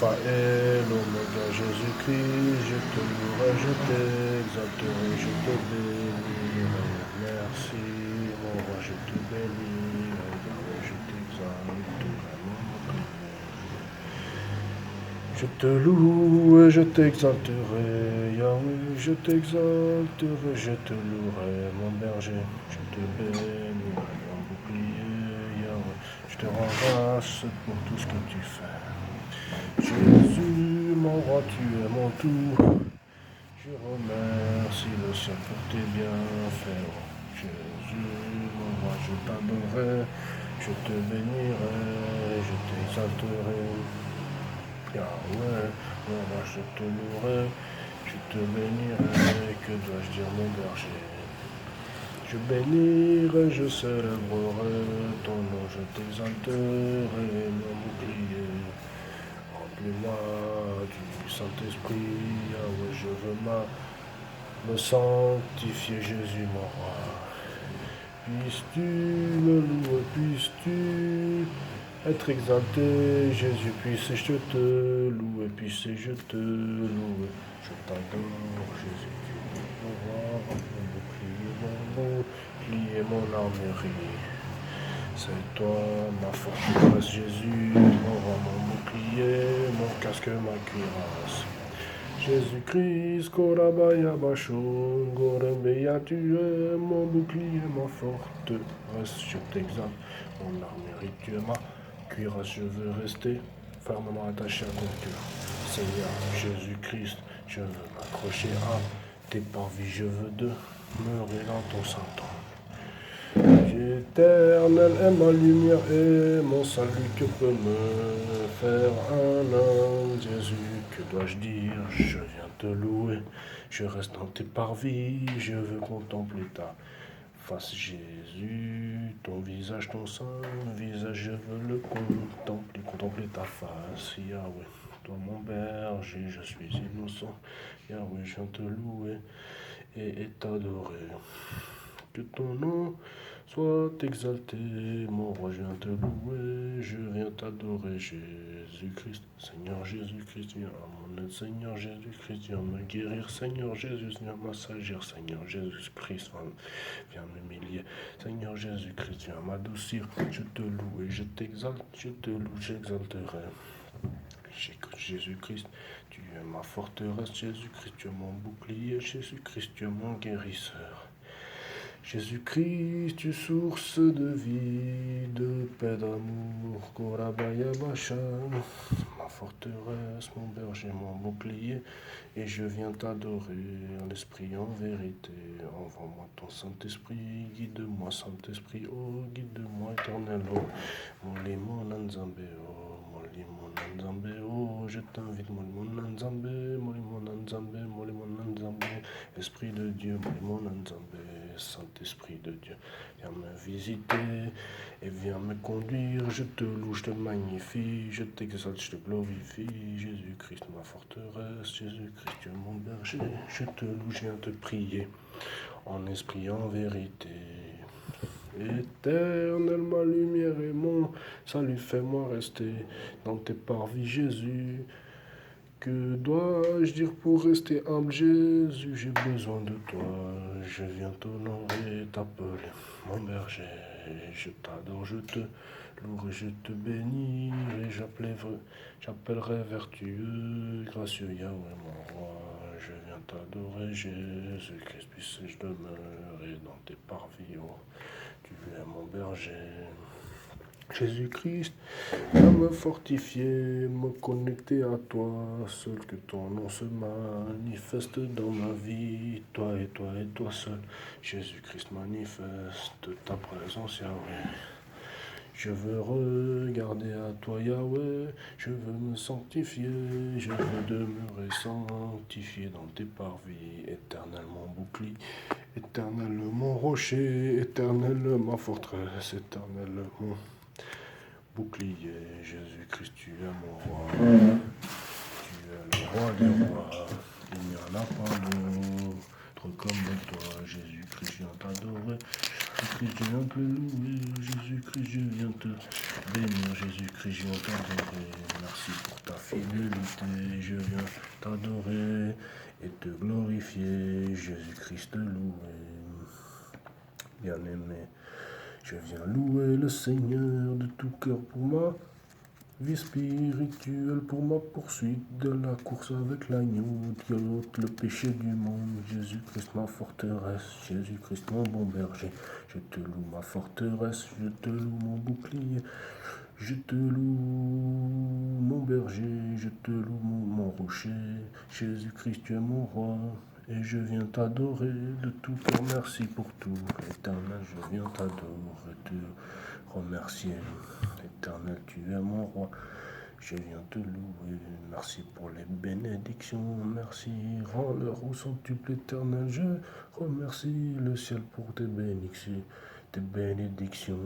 Alpha et l'Oméga, Jésus-Christ, je te louerai, je t'exalterai, je te bénirai. Merci, mon roi, je te bénirai, Yahweh, je t'exalterai, mon bouclier. Je te loue et je t'exalterai, Yahweh, je t'exalterai, je te louerai, mon berger, je te bénirai, mon bouclier, Yahweh, je te rends grâce pour tout ce que tu fais. Jésus, mon roi, tu es mon tout. Je remercie le ciel pour tes bienfaits. Jésus, mon roi, je t'adorerai, je te bénirai, je t'exalterai. Yahweh, mon roi, je te louerai, je te bénirai, que dois-je dire mon berger? Je bénirai, je célébrerai ton nom, je t'exalterai, mon bouclier. Remplis-moi du Saint-Esprit, Yahweh, je veux me sanctifier, Jésus, mon roi. Puisses-tu me louer, puisses-tu être exalté, Jésus, puisse-je te louer, puisse-je te louer. Je t'adore, Jésus, tu es mon roi, mon bouclier, mon armerie. C'est toi ma forteresse, Jésus, mon roi, mon bouclier, mon casque, ma cuirasse. Jésus-Christ, Korabaya Bachon, Gorebeya, tu es mon bouclier, ma forteresse, je t'exalte, mon armerie, tu es ma cuirasse, je veux rester fermement attaché à ton cœur. Seigneur Jésus-Christ, je veux m'accrocher à tes parvis, je veux demeurer dans ton Saint-Nom. Éternel est ma lumière et mon salut, que peut me faire un homme? Jésus, que dois-je dire? Je viens te louer, je reste dans tes parvis, je veux contempler ta face, Jésus, ton visage, ton saint visage, je veux le contempler ta face, Yahweh. Toi mon berger, je suis innocent, Yahweh, je viens te louer et t'adorer. Que ton nom soit exalté, mon roi, je viens te louer, je viens t'adorer, Jésus-Christ, Seigneur Jésus-Christ, viens à mon aide, Seigneur Jésus-Christ, viens me guérir, Seigneur Jésus, viens m'assagir, Seigneur Jésus-Christ, viens m'humilier, Seigneur Jésus-Christ, viens m'adoucir, je te loue et je t'exalte, je te loue, j'exalterai. Jésus-Christ, tu es ma forteresse, Jésus-Christ, tu es mon bouclier, Jésus-Christ, tu es mon guérisseur. Jésus-Christ, tu source de vie, de paix, d'amour, Korabaya Bachan, ma forteresse, mon berger, mon bouclier, et je viens t'adorer en esprit, en vérité. Envoie-moi ton Saint-Esprit, guide-moi, Saint-Esprit, oh, guide-moi, éternel, oh, mon Nanzambe, oh, mon Nanzambe, oh, je t'invite, mon Nanzambe, mon Nanzambe, mon Nanzambe, Esprit de Dieu, mon Nanzambe. Saint-Esprit de Dieu, viens me visiter et viens me conduire. Je te loue, je te magnifie, je t'exalte, je te glorifie. Jésus-Christ, ma forteresse, Jésus-Christ, tu es mon berger. Je te loue, je viens te prier en esprit, en vérité. Éternel, ma lumière et mon salut, fais-moi rester dans tes parvis, Jésus. Que dois-je dire pour rester humble, Jésus? J'ai besoin de toi. Je viens t'honorer, t'appeler mon berger. Je t'adore, je te louerai, je te bénirai. J'appellerai vertueux, gracieux Yahweh, mon roi. Je viens t'adorer, Jésus-Christ, puisse-je demeurer dans tes parvis. Oh, tu es mon berger. Jésus-Christ, viens me fortifier, me connecter à toi, seul que ton nom se manifeste dans ma vie, toi et toi et toi seul. Jésus-Christ manifeste ta présence, Yahweh. Je veux regarder à toi, Yahweh, je veux me sanctifier, je veux demeurer sanctifié dans tes parvis, éternel mon bouclier, éternel mon rocher, éternel ma forteresse, éternel mon bouclier. Jésus-Christ, tu es mon roi, tu es le roi des rois, il n'y en a pas d'autre comme toi, Jésus-Christ, je viens t'adorer. Jésus-Christ, je viens te louer, Jésus-Christ, je viens te bénir, Jésus-Christ, je viens t'adorer. Merci pour ta fidélité. Je viens t'adorer et te glorifier, Jésus-Christ loué. Bien-aimé, je viens louer le Seigneur de tout cœur pour ma vie spirituelle, pour ma poursuite de la course avec l'agneau qui ôte le péché du monde. Jésus-Christ ma forteresse, Jésus-Christ mon bon berger. Je te loue ma forteresse, je te loue mon bouclier. Je te loue mon berger, je te loue mon rocher. Jésus-Christ tu es mon roi. Et je viens t'adorer de tout cœur, merci pour tout. Éternel, je viens t'adorer, te remercier. Éternel, tu es mon roi. Je viens te louer, merci pour les bénédictions, merci. Rends-leur au centuple éternel, je remercie le ciel pour tes bénédictions. Tes bénédictions,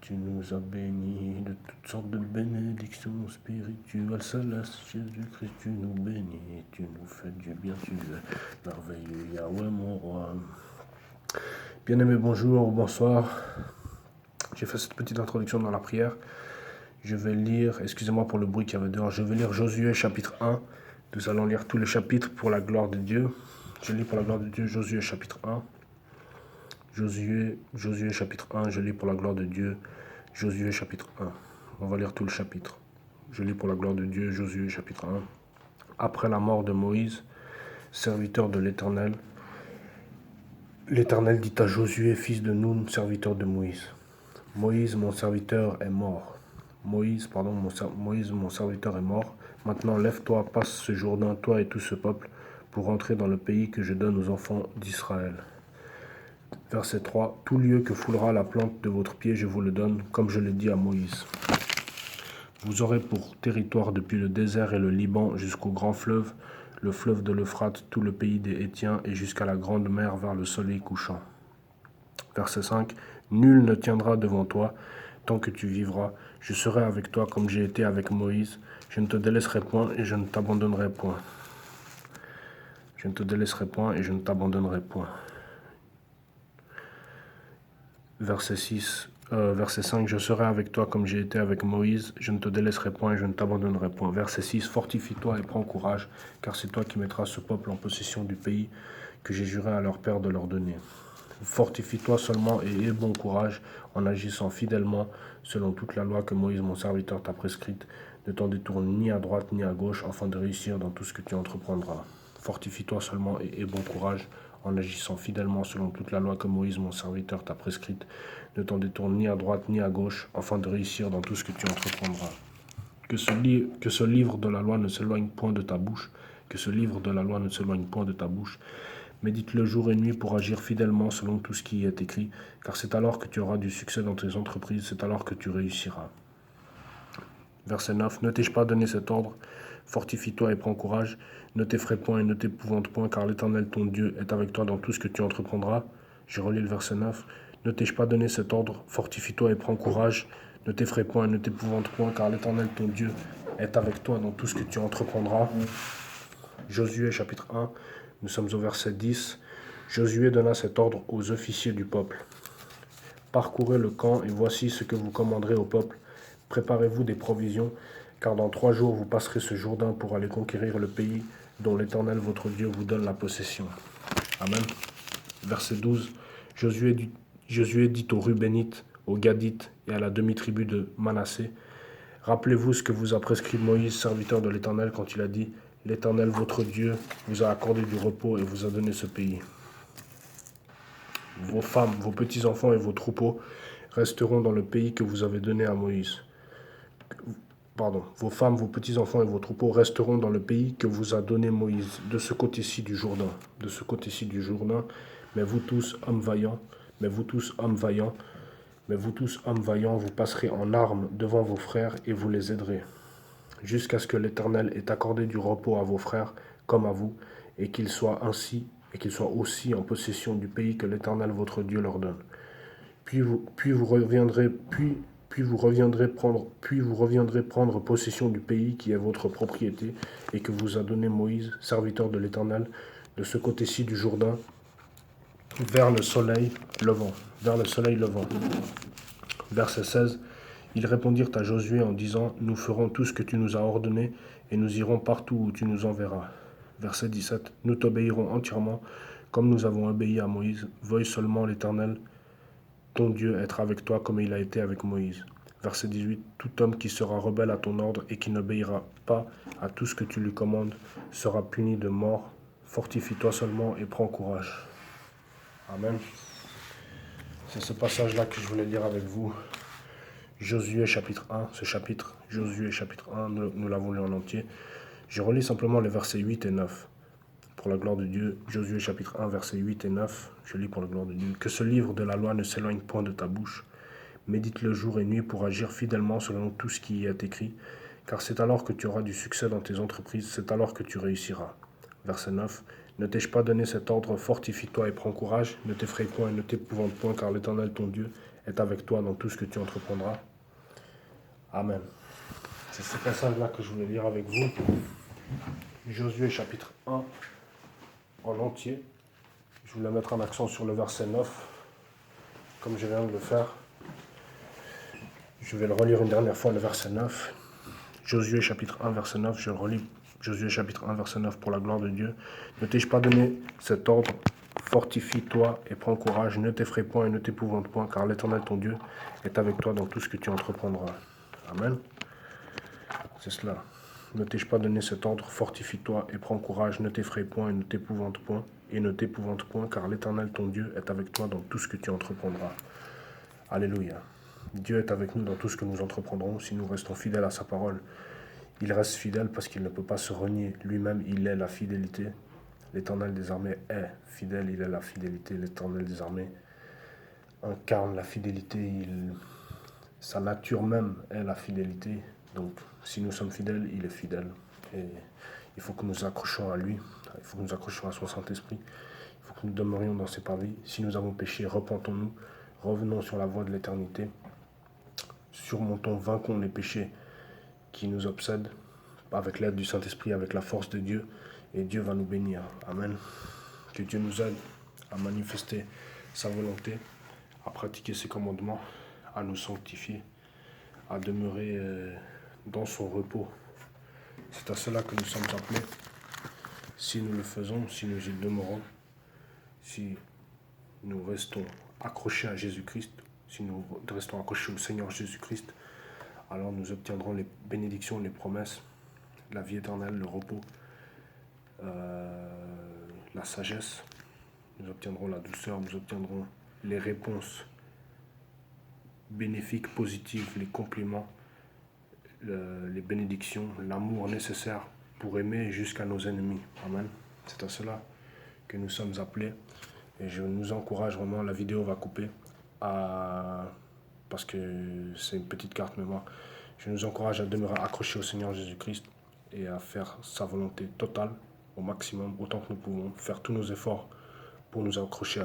tu nous as bénis de toutes sortes de bénédictions spirituelles, célestes. Jésus-Christ, tu nous bénis, tu nous fais du bien, tu es merveilleux, Yahweh mon roi. Bien-aimé, bonjour, bonsoir. J'ai fait cette petite introduction dans la prière. Je vais lire, excusez-moi pour le bruit qu'il y avait dehors, je vais lire Josué chapitre 1. Nous allons lire tout le chapitre pour la gloire de Dieu. Je lis pour la gloire de Dieu Josué chapitre 1. Josué chapitre 1, je lis pour la gloire de Dieu. Josué chapitre 1. On va lire tout le chapitre. Je lis pour la gloire de Dieu, Josué chapitre 1. Après la mort de Moïse, serviteur de l'Éternel, l'Éternel dit à Josué, fils de Nun, serviteur de Moïse. Moïse, mon serviteur, est mort. Moïse, mon serviteur est mort. Maintenant, lève-toi, passe ce Jourdain, toi et tout ce peuple, pour entrer dans le pays que je donne aux enfants d'Israël. Verset 3. Tout lieu que foulera la plante de votre pied, je vous le donne, comme je l'ai dit à Moïse. Vous aurez pour territoire depuis le désert et le Liban jusqu'au grand fleuve, le fleuve de l'Euphrate, tout le pays des Hétiens et jusqu'à la grande mer vers le soleil couchant. Verset 5. Nul ne tiendra devant toi tant que tu vivras. Je serai avec toi comme j'ai été avec Moïse. Je ne te délaisserai point et je ne t'abandonnerai point. Je ne te délaisserai point et je ne t'abandonnerai point. Verset 5, je serai avec toi comme j'ai été avec Moïse, je ne te délaisserai point et je ne t'abandonnerai point. Verset 6, fortifie-toi et prends courage, car c'est toi qui mettras ce peuple en possession du pays que j'ai juré à leur père de leur donner. Fortifie-toi seulement et aie bon courage en agissant fidèlement selon toute la loi que Moïse mon serviteur t'a prescrite. Ne t'en détourne ni à droite ni à gauche afin de réussir dans tout ce que tu entreprendras. Fortifie-toi seulement et aie bon courage en agissant fidèlement selon toute la loi que Moïse, mon serviteur, t'a prescrite. Ne t'en détourne ni à droite ni à gauche, afin de réussir dans tout ce que tu entreprendras. Que ce livre de la loi ne s'éloigne point de ta bouche, que ce livre de la loi ne s'éloigne point de ta bouche. Médite-le jour et nuit pour agir fidèlement selon tout ce qui y est écrit, car c'est alors que tu auras du succès dans tes entreprises, c'est alors que tu réussiras. Verset 9. Ne t'ai-je pas donné cet ordre? Fortifie-toi et prends courage. Ne t'effraie point et ne t'épouvante point, car l'Éternel ton Dieu est avec toi dans tout ce que tu entreprendras. Je relis le verset 9. Ne t'ai-je pas donné cet ordre? Fortifie-toi et prends courage. Ne t'effraie point et ne t'épouvante point, car l'Éternel ton Dieu est avec toi dans tout ce que tu entreprendras. Josué chapitre 1, nous sommes au verset 10. Josué donna cet ordre aux officiers du peuple. Parcourez le camp et voici ce que vous commanderez au peuple. Préparez-vous des provisions, car dans 3 jours vous passerez ce Jourdain pour aller conquérir le pays dont l'Éternel votre Dieu vous donne la possession. Amen. Verset 12. Josué dit aux Rubénites, aux Gadites et à la demi-tribu de Manassé, rappelez-vous ce que vous a prescrit Moïse, serviteur de l'Éternel, quand il a dit, l'Éternel votre Dieu vous a accordé du repos et vous a donné ce pays. Vos femmes, vos petits-enfants et vos troupeaux resteront dans le pays que vous avez donné à Moïse. Vos femmes, vos petits-enfants et vos troupeaux resteront dans le pays que vous a donné Moïse, de ce côté-ci du Jourdain. Mais vous tous, hommes vaillants, vous passerez en armes devant vos frères et vous les aiderez, jusqu'à ce que l'Éternel ait accordé du repos à vos frères comme à vous, et qu'ils soient aussi en possession du pays que l'Éternel votre Dieu leur donne. Puis vous reviendrez prendre possession du pays qui est votre propriété et que vous a donné Moïse, serviteur de l'Éternel, de ce côté-ci du Jourdain, vers le soleil levant. Verset 16. Ils répondirent à Josué en disant, « Nous ferons tout ce que tu nous as ordonné, et nous irons partout où tu nous enverras. » Verset 17. « Nous t'obéirons entièrement, comme nous avons obéi à Moïse. Veuille seulement l'Éternel, ton Dieu, être avec toi comme il a été avec Moïse. » Verset 18. « Tout homme qui sera rebelle à ton ordre et qui n'obéira pas à tout ce que tu lui commandes sera puni de mort. Fortifie-toi seulement et prends courage. » Amen. C'est ce passage-là que je voulais lire avec vous. Josué chapitre 1, ce chapitre, Josué chapitre 1, nous l'avons lu en entier. Je relis simplement les versets 8 et 9. Pour la gloire de Dieu, Josué chapitre 1, versets 8 et 9, je lis pour la gloire de Dieu. « Que ce livre de la loi ne s'éloigne point de ta bouche. Médite-le jour et nuit pour agir fidèlement selon tout ce qui y est écrit, car c'est alors que tu auras du succès dans tes entreprises, c'est alors que tu réussiras. » Verset 9. « Ne t'ai-je pas donné cet ordre, fortifie-toi et prends courage, ne t'effraie point et ne t'épouvante point, car l'Éternel ton Dieu est avec toi dans tout ce que tu entreprendras. » Amen. C'est ce passage-là que je voulais lire avec vous. Josué chapitre 1 en entier. Je voulais mettre un accent sur le verset 9, comme je viens de le faire. Je vais le relire une dernière fois, le verset 9. Josué chapitre 1, verset 9, je le relis. Josué chapitre 1, verset 9, pour la gloire de Dieu. « Ne t'ai-je pas donné cet ordre? Fortifie-toi et prends courage, ne t'effraie point et ne t'épouvante point, car l'Éternel ton Dieu est avec toi dans tout ce que tu entreprendras. » Amen. C'est cela. Ne t'ai-je pas donné cet ordre? Fortifie-toi et prends courage, ne t'effraie point et ne t'épouvante point, car l'Éternel ton Dieu est avec toi dans tout ce que tu entreprendras. Alléluia. Dieu est avec nous dans tout ce que nous entreprendrons si nous restons fidèles à sa parole. Il reste fidèle parce qu'il ne peut pas se renier. Lui-même, il est la fidélité. L'Éternel des armées est fidèle, il est la fidélité. L'Éternel des armées incarne la fidélité. Sa nature même est la fidélité. Donc, si nous sommes fidèles, il est fidèle. Et il faut que nous accrochions à lui. Il faut que nous accrochions à son Saint-Esprit. Il faut que nous demeurions dans ses parvis. Si nous avons péché, repentons-nous. Revenons sur la voie de l'éternité. Surmontons, vainquons les péchés qui nous obsèdent avec l'aide du Saint-Esprit, avec la force de Dieu. Et Dieu va nous bénir. Amen. Que Dieu nous aide à manifester sa volonté, à pratiquer ses commandements, à nous sanctifier, à demeurer dans son repos. C'est à cela que nous sommes appelés. Si nous le faisons, si nous y demeurons, si nous restons accrochés à Jésus-Christ, si nous restons accrochés au Seigneur Jésus-Christ, alors nous obtiendrons les bénédictions, les promesses, la vie éternelle, le repos, la sagesse. Nous obtiendrons la douceur, nous obtiendrons les réponses bénéfiques, positives, les compliments, les bénédictions, l'amour nécessaire pour aimer jusqu'à nos ennemis. Amen. C'est à cela que nous sommes appelés. Et je nous encourage vraiment, la vidéo va couper, parce que c'est une petite carte mémoire. Je nous encourage à demeurer accrochés au Seigneur Jésus-Christ et à faire sa volonté totale, au maximum, autant que nous pouvons, faire tous nos efforts pour nous accrocher à lui.